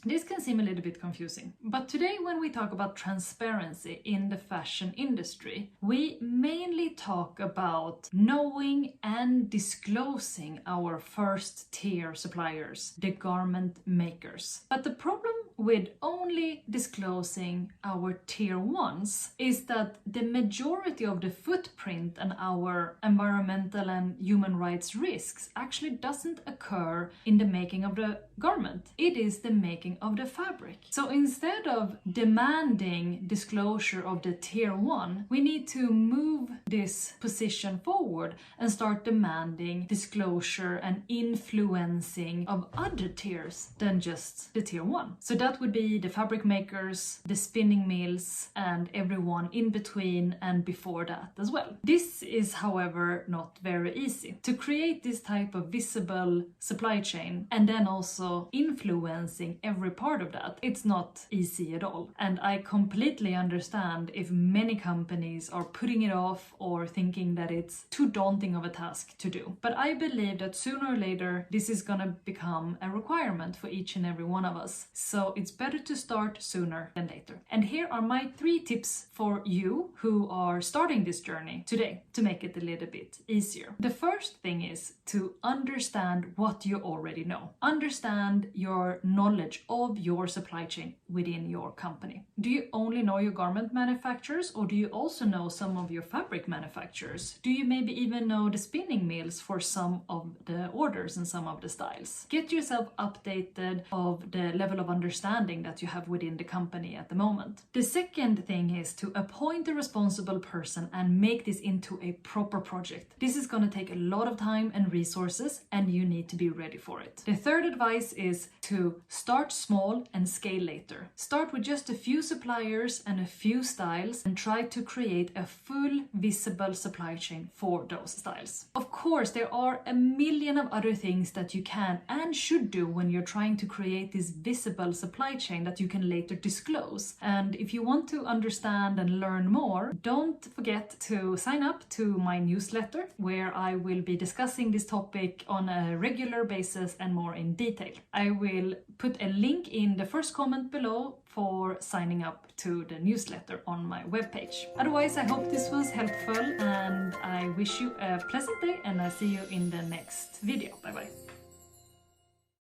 This can seem a little bit confusing, but today when we talk about transparency in the fashion industry, we mainly talk about knowing and disclosing our first tier suppliers, the garment makers. But the problem with only disclosing our tier ones is that the majority of the footprint and our environmental and human rights risks actually doesn't occur in the making of the garment. It is the making of the fabric. So instead of demanding disclosure of the tier one, we need to move this position forward and start demanding disclosure and influencing of other tiers than just the tier one. So that would be the fabric makers, the spinning mills, and everyone in between and before that as well. This is, however, not very easy. To create this type of visible supply chain and then also influencing every part of that, it's not easy at all. And I completely understand if many companies are putting it off or thinking that it's too daunting of a task to do. But I believe that sooner or later this is gonna become a requirement for each and every one of us. So it's better to start sooner than later. And here are my 3 tips for you who are starting this journey today to make it a little bit easier. The first thing is to understand what you already know. Understand your knowledge of your supply chain within your company. Do you only know your garment manufacturers, or do you also know some of your fabric manufacturers? Do you maybe even know the spinning mills for some of the orders and some of the styles? Get yourself updated of the level of understanding that you have within the company at the moment. The second thing is to appoint a responsible person and make this into a proper project. This is going to take a lot of time and resources, and you need to be ready for it. The third advice is to start small and scale later. Start with just a few suppliers and a few styles and try to create a full visible supply chain for those styles. Of course, there are a million of other things that you can and should do when you're trying to create this visible supply chain that you can later disclose. And if you want to understand and learn more, don't forget to sign up to my newsletter, where I will be discussing this topic on a regular basis and more in detail. I will put a link in the first comment below for signing up to the newsletter on my webpage. Otherwise, I hope this was helpful and I wish you a pleasant day, and I'll see you in the next video. Bye bye.